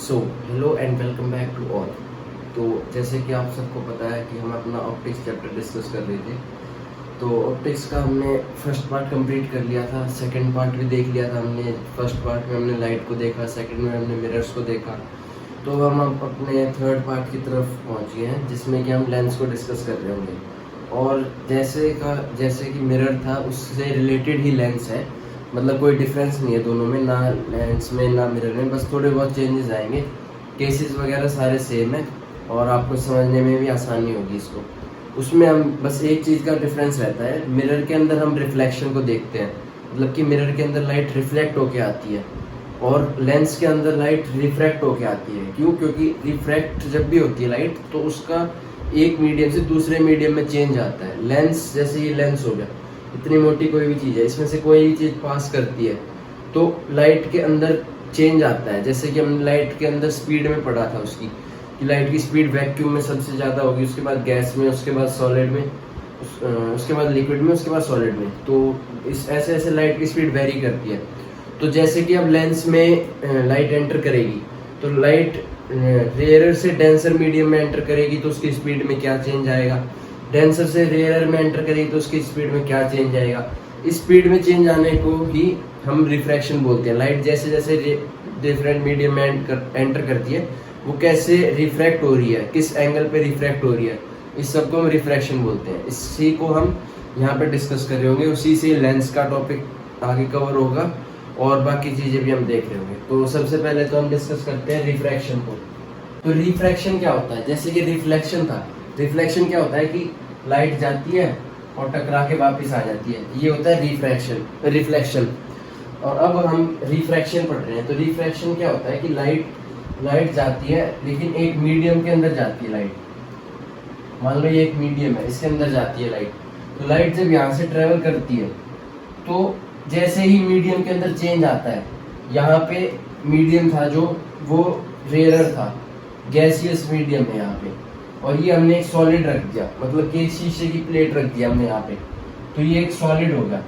So hello and welcome back to all. तो जैसे कि आप सबको पता है कि हम अपना ऑप्टिक्स चैप्टर डिस्कस कर रहे थे। तो ऑप्टिक्स का हमने फर्स्ट पार्ट कंप्लीट कर लिया था, सेकंड पार्ट भी देख लिया था हमने। फर्स्ट पार्ट में हमने लाइट को देखा, सेकंड में हमने मिरर्स को देखा। तो हम अब अपने थर्ड पार्ट की तरफ पहुँच गए हैं जिसमें कि हम लेंस को डिस्कस कर रहे होंगे। और जैसे कि मिरर था उससे रिलेटेड ही लेंस है, मतलब कोई डिफरेंस नहीं है दोनों में, ना लेंस में ना मिरर में, बस थोड़े बहुत चेंजेस आएंगे। केसेस वगैरह सारे सेम है और आपको समझने में भी आसानी होगी इसको। उसमें हम बस एक चीज़ का डिफरेंस रहता है, मिरर के अंदर हम रिफ्लेक्शन को देखते हैं, मतलब कि मिरर के अंदर लाइट रिफ्लेक्ट होके आती है और लेंस के अंदर लाइट रिफ्रैक्ट होके आती है। क्यों? क्योंकि रिफ्रैक्ट जब भी होती है लाइट तो उसका एक मीडियम से दूसरे मीडियम में चेंज आता है। लेंस, जैसे ये लेंस हो गया, इतनी मोटी कोई भी चीज़ है, इसमें से कोई भी चीज़ पास करती है तो लाइट के अंदर चेंज आता है। जैसे कि हमने लाइट के अंदर स्पीड में पढ़ा था उसकी, कि लाइट की स्पीड वैक्यूम में सबसे ज़्यादा होगी, उसके बाद गैस में, उसके बाद सॉलिड में, उसके बाद लिक्विड में, उसके बाद सॉलिड में। तो इस ऐसे ऐसे लाइट की स्पीड वेरी करती है। तो जैसे कि अब लेंस में लाइट एंटर करेगी तो लाइट रेयरर से डेंसर मीडियम में एंटर करेगी तो उसकी स्पीड में क्या चेंज आएगा, डेंसर से रेयरर में एंटर करेगी तो उसकी स्पीड में क्या चेंज आएगा। इस स्पीड में चेंज आने को ही हम रिफ्रैक्शन बोलते हैं। लाइट जैसे जैसे डिफरेंट मीडियम में एंटर करती है वो कैसे रिफ्रैक्ट हो रही है, किस एंगल पे रिफ्रैक्ट हो रही है, इस सब को हम रिफ्रैक्शन बोलते हैं। इसी को हम यहाँ पे डिस्कस कर रहे होंगे, उसी से लेंस का टॉपिक आगे कवर होगा और बाकी चीज़ें भी हम देख रहे होंगे। तो सबसे पहले तो हम डिस्कस करते हैं रिफ्रैक्शन को। तो रिफ्रैक्शन क्या होता है? जैसे कि रिफ्लेक्शन था, रिफ्लेक्शन क्या होता है कि लाइट जाती है और टकरा के वापस आ जाती है, ये होता है रिफ्लेक्शन। और अब हम रिफ्रैक्शन पढ़ रहे हैं। तो रिफ्रैक्शन क्या होता है कि लाइट जाती है लेकिन एक मीडियम के अंदर जाती है लाइट। मान लो ये एक मीडियम है, इसके अंदर जाती है लाइट। तो लाइट जब यहाँ से ट्रेवल करती है तो जैसे ही मीडियम के अंदर चेंज आता है, यहाँ पे मीडियम था जो वो रेयरर था, गैसियस मीडियम है यहाँ पे, और ये हमने एक सॉलिड रख दिया, मतलब कि शीशे की प्लेट रख दिया हमने यहाँ पे, तो ये एक सॉलिड होगा।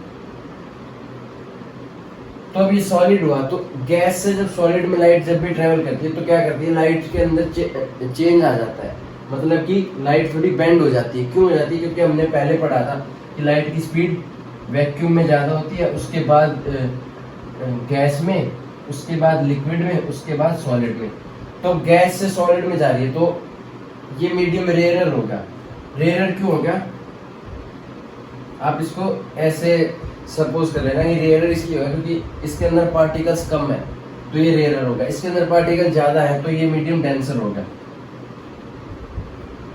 तो अब ये सॉलिड हुआ तो गैस से जब सॉलिड में लाइट जब भी ट्रेवल करती है तो क्या करती है, लाइट के अंदर चेंज आ जाता है, मतलब कि लाइट थोड़ी बेंड हो जाती है। क्यों हो जाती है? क्योंकि हमने पहले पढ़ा था कि लाइट की स्पीड वैक्यूम में ज़्यादा होती है, उसके बाद गैस में, उसके बाद लिक्विड में, उसके बाद सॉलिड में। तो गैस से सॉलिड में जा रही है तो ये मीडियम रेयरर होगा। रेयरर क्यों हो गया? आप इसको ऐसे सपोज कर लेना, ये रेयरर इसलिए होगा क्योंकि इसके अंदर पार्टिकल्स कम है तो ये रेयरर होगा, इसके अंदर पार्टिकल ज्यादा है तो ये मीडियम डेंसर होगा।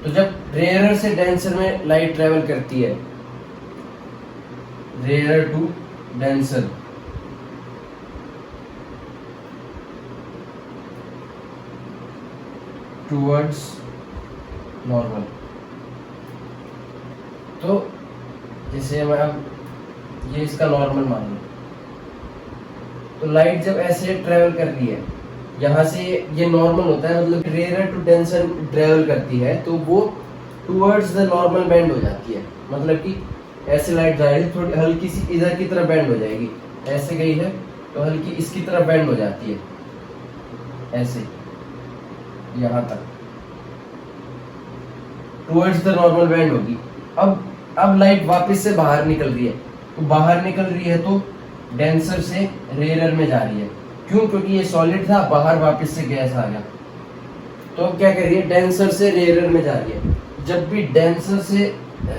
तो जब रेयरर से डेंसर में लाइट ट्रेवल करती है, rarer to denser, towards normal, तो जैसे मैं अब ये इसका नॉर्मल मान लो, तो लाइट जब ऐसे ट्रेवल कर रही है, यहाँ से ये नॉर्मल होता है, मतलब रेयरर टू डेंसर ट्रेवल करती है तो वो टूवर्ड्स द नॉर्मल बेंड हो जाती है। मतलब कि ऐसे लाइट जा रही है, थोड़ी हल्की सी इधर की तरफ बेंड हो जाएगी, ऐसे गई है तो हल्की इसकी तरफ बेंड हो जाती है, ऐसे यहाँ तक टूवर्ड्स द नॉर्मल बेंड होगी। अब लाइट वापस से बाहर निकल रही है, तो बाहर निकल रही है तो डेंसर से रेयरर में जा रही है। क्यों? क्योंकि ये सॉलिड था, बाहर वापस से गैस आ गया, तो अब क्या कर रही है, डेंसर से रेयरर में जा रही है। जब भी डेंसर से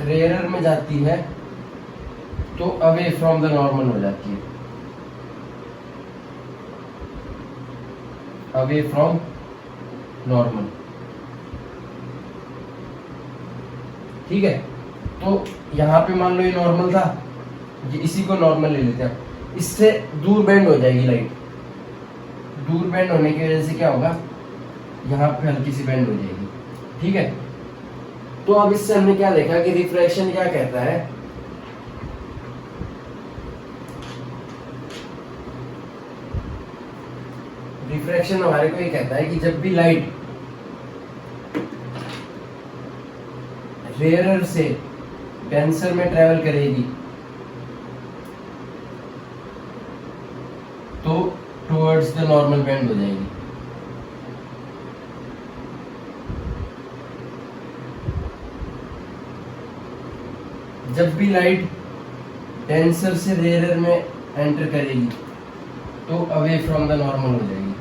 रेयरर में जाती है तो अवे फ्रॉम द नॉर्मल हो जाती है, अवे फ्रॉम नॉर्मल। ठीक है, तो यहाँ पे मान लो ये नॉर्मल था, ये इसी को नॉर्मल ले लेते हैं, इससे दूर बेंड हो जाएगी लाइट। दूर बेंड होने की वजह से क्या होगा, यहाँ पे हल्की सी बेंड हो जाएगी। ठीक है, तो अब इससे हमने क्या देखा कि रिफ्रैक्शन क्या कहता है, रिफ्रैक्शन हमारे को ये कहता है कि जब भी लाइट रेयरर से डेंसर में ट्रेवल करेगी तो टुवर्ड्स द नॉर्मल बेंड हो जाएगी। जब भी लाइट डेंसर से रेयर में एंटर करेगी तो अवे फ्रॉम द नॉर्मल हो जाएगी।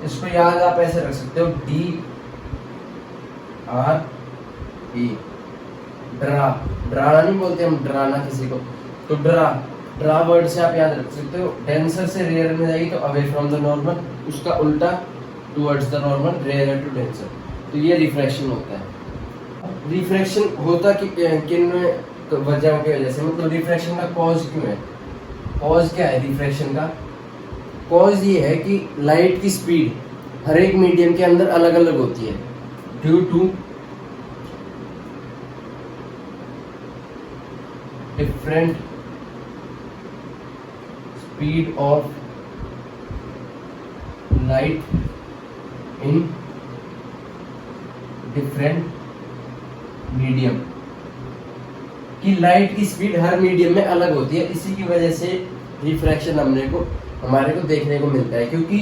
इसको याद आप ऐसे रख सकते हो, डी आर ई, ड्रा। डराना नहीं बोलते हम, डराना किसी को, तो ड्रा वर्ड से आप याद रख सकते हो। डेंसर से रेयर में जाएगी तो अवे फ्रॉम द नॉर्मल, उसका उल्टा towards the normal, rarer to denser. तो ये रिफ्रैक्शन होता है। रिफ्रैक्शन होता कि किन वजहों की वजह से, मतलब रिफ्रैक्शन का कॉज क्यों है? कॉज क्या है रिफ्रैक्शन का? कॉज ये है कि लाइट की स्पीड हर एक मीडियम के अंदर अलग अलग होती है due to different speed of light in different medium. कि लाइट की स्पीड हर मीडियम में अलग होती है, इसी की वजह से रिफ्रैक्शन हमारे को देखने को मिलता है। क्योंकि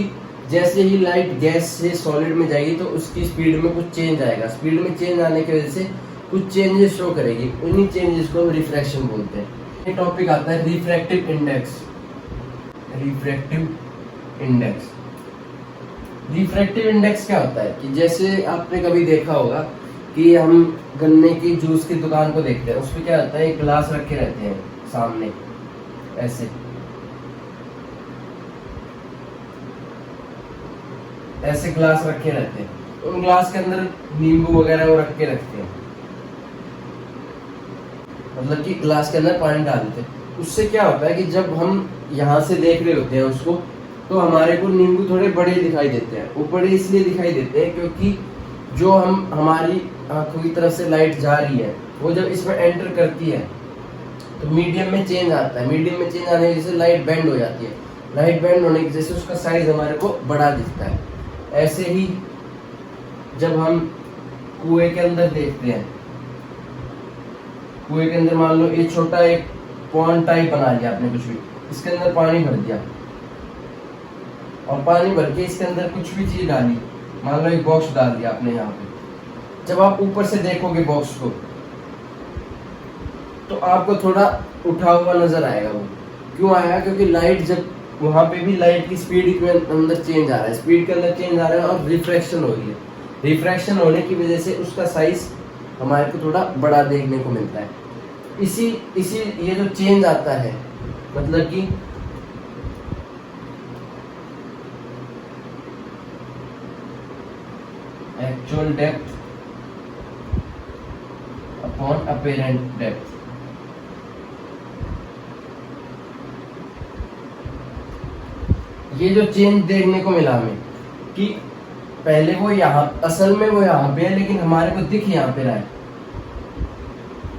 जैसे ही लाइट गैस से सॉलिड में जाएगी तो उसकी स्पीड में कुछ चेंज आएगा, स्पीड में चेंज आने की वजह से कुछ चेंजेस शो करेगी, उन्हीं चेंजेस को हम रिफ्रैक्शन बोलते हैं। एक टॉपिक आता है refractive index. Refractive index, refractive index क्या होता है कि जैसे आपने कभी देखा होगा कि हम गन्ने की जूस की दुकान को देखते हैं, उसमें क्या होता है, एक ग्लास रखे रहते हैं सामने, ऐसे ग्लास रखे रहते हैं। उन ग्लास के अंदर नींबू वगैरह वो रख के रखते हैं, मतलब कि ग्लास के अंदर पानी डाल देते हैं। उससे क्या होता है कि जब हम यहाँ से देख रहे होते हैं उसको, तो हमारे को नींबू थोड़े बड़े दिखाई देते हैं। वो बड़े इसलिए दिखाई देते हैं क्योंकि जो हमारी आंखों की तरफ से लाइट जा रही है, वो जब इसमें एंटर करती है तो मीडियम में चेंज आता है। मीडियम में चेंज आने की वजह से लाइट बेंड हो जाती है। लाइट बेंड होने की वजह से उसका साइज हमारे को बड़ा दिखता है। ऐसे ही जब हम कुएं के अंदर देखते हैं, कुएं के अंदर मान लो ये छोटा एक पॉन्ड टाइप बना लिया आपने, कुछ भी इसके अंदर पानी भर दिया, और पानी भर के इसके अंदर कुछ भी चीज डाली, मान लो एक बॉक्स डाल दिया आपने यहाँ पे। जब आप ऊपर से देखोगे बॉक्स को तो आपको थोड़ा उठा हुआ नजर आएगा। वो क्यों आएगा? क्योंकि लाइट जब वहां पे भी लाइट की स्पीड के अंदर चेंज आ रहा है, स्पीड के अंदर चेंज आ रहा है और रिफ्रैक्शन हो रही है। रिफ्रैक्शन होने की वजह से उसका साइज हमारे को थोड़ा बड़ा देखने को मिलता है। इसी ये जो चेंज आता है, मतलब कि actual depth upon apparent depth, ये जो चेंज देखने को मिला हमें कि पहले वो यहाँ, असल में वो यहाँ पे है लेकिन हमारे को दिख यहाँ पे रहा है,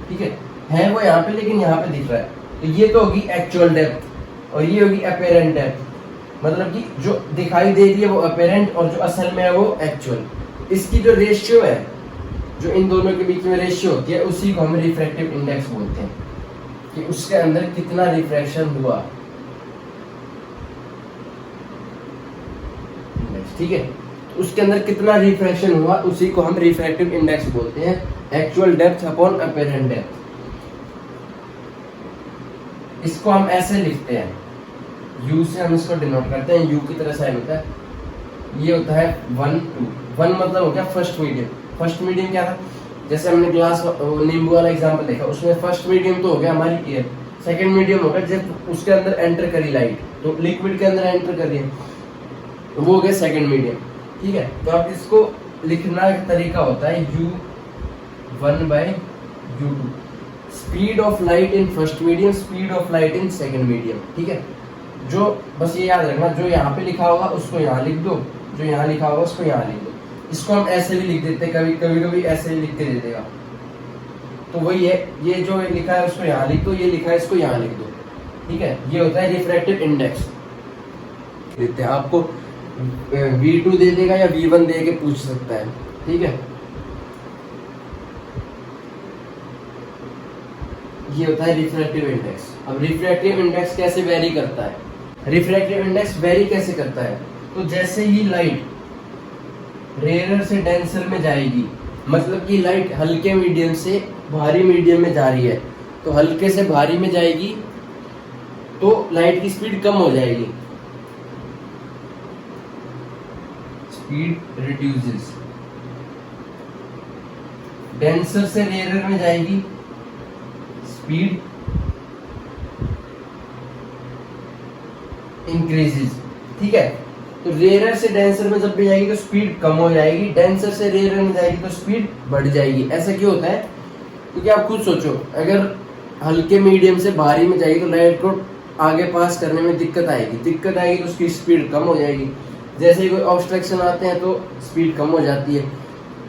ठीक है वो यहाँ पे लेकिन यहाँ पे दिख रहा है। तो ये तो होगी एक्चुअल डेप्थ और ये होगी अपेरेंट डेप्थ। मतलब कि जो दिखाई दे रही है वो अपेरेंट और जो असल में है वो एक्चुअल। इसकी जो रेशियो है, जो इन दोनों के बीच में रेशियो होती है, उसी को हम रिफ्रैक्टिव इंडेक्स बोलते हैं कि उसके अंदर कितना रिफ्रैक्शन हुआ, ठीक है। उसके अंदर कितना रिफ्रैक्शन हुआ उसी को हम रिफ्रैक्टिव इंडेक्स बोलते हैं, actual depth upon apparent depth. इसको हम ऐसे लिखते हैं, U से हम इसको डिनोट करते हैं, U की तरह साइन होता है, ये होता है 1 2। 1 मतलब हो गया फर्स्ट मीडियम। फर्स्ट मीडियम क्या था? जैसे हमने ग्लास नींबू वाला एग्जांपल देखा, उसमें फर्स्ट मीडियम तो हो गया हमारी एयर, सेकंड मीडियम होगा जब उसके अंदर एंटर करी लाइट, तो लिक्विड के अंदर एंटर करी है, तो वो हो गया सेकंड मीडियम, ठीक है। तो अब इसको लिखना एक तरीका होता है U1 by U2, speed of light in first medium, speed of light in second medium, ठीक है। जो बस ये याद रखना, जो यहाँ पे लिखा होगा उसको यहाँ लिख दो, जो यहाँ लिखा होगा उसको यहाँ लिख दो। इसको हम ऐसे भी लिख देते हैं, कभी ऐसे भी लिख के दे देगा, तो वही है, ये जो लिखा है उसको यहाँ लिख दो, ये लिखा है इसको यहाँ लिख दो, ठीक है। ये होता है रिफ्रैक्टिव इंडेक्स। देते हैं आपको V2 दे देगा या V1 दे के पूछ सकता है, ठीक है। ये होता है रिफ्रैक्टिव इंडेक्स। अब रिफ्रैक्टिव इंडेक्स कैसे वेरी करता है? रिफ्रैक्टिव इंडेक्स वेरी कैसे करता है? तो जैसे ही लाइट रेयर से डेंसर में जाएगी, मतलब कि लाइट हल्के मीडियम से भारी मीडियम में जा रही है, तो हल्के से भारी में जाएगी तो लाइट की स्पीड कम हो जाएगी, स्पीड रिड्यूसेस। डेंसर से रेयर में जाएगी, स्पीड इंक्रीजेस। ठीक है, तो रेयर से डेंसर में जब भी जाएगी तो स्पीड कम हो जाएगी, डेंसर से रेयर में जाएगी तो स्पीड बढ़ जाएगी। ऐसा क्यों होता है? क्योंकि आप खुद सोचो, अगर हल्के मीडियम से भारी में जाएगी तो लाइट को आगे पास करने में दिक्कत आएगी तो उसकी स्पीड कम हो जाएगी। जैसे ही कोई ऑब्स्ट्रक्शन आते हैं तो स्पीड कम हो जाती है,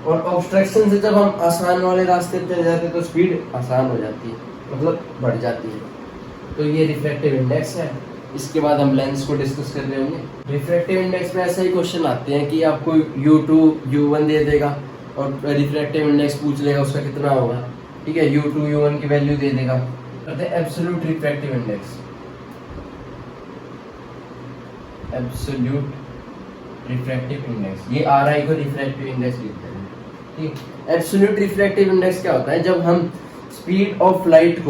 और ऑब्स्ट्रक्शन से जब हम आसान वाले रास्ते पे चले जाते हैं तो स्पीड आसान हो जाती है, मतलब बढ़ जाती है। तो ये रिफ्रैक्टिव इंडेक्स है। इसके बाद हम लेंस को डिस्कस कर रहे होंगे। रिफ्रैक्टिव इंडेक्स में ऐसा ही क्वेश्चन आते हैं कि आपको U2 U1 दे देगा और रिफ्रैक्टिव इंडेक्स पूछ लेगा उसका कितना होगा। ठीक है, U2 U1 की वैल्यू दे देगा। करते हैं absolute refractive index. Absolute refractive index, ये RI को रिफ्रैक्टिव इंडेक्स लिखते हैं। ठीक, एब्सोल्यूट रिफ्रैक्टिव इंडेक्स क्या होता है? जब हम स्पीड ऑफ लाइट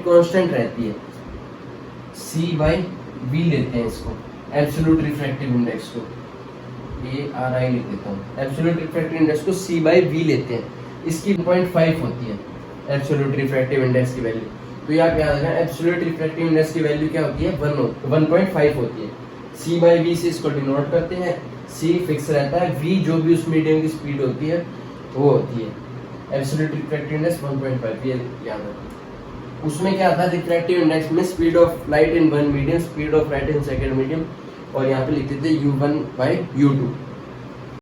कांस्टेंट रहती है, C/V लेते हैं इसको, एब्सोल्यूट रिफ्रैक्टिव इंडेक्स को, ये RI लिख देता हूँ। एब्सोल्यूट रिफ्रैक्टिव इंडेक्स को C/V लेते हैं, इसकी 0.5 होती है एब्सोल्यूट रिफ्रैक्टिव इंडेक्स की वैल्यू। तो ये आप याद रखना, एब्सोल्यूट रिफ्रैक्टिव इंडेक्स की वैल्यू क्या होती है? 1.5 होती है। C/V से इसको डिनोट करते हैं, C फिक्स रहता है, V जो भी उस मीडियम की स्पीड होती है वो होती है एब्सोल्यूट रिफ्रैक्टिव इंडेक्स 1.5, ये याद रखना। उसमें क्या था रिफ्रैक्टिव इंडेक्स में? Speed of light in one medium, speed of light in second medium, और यहाँ पे लिखते थे U1/U2।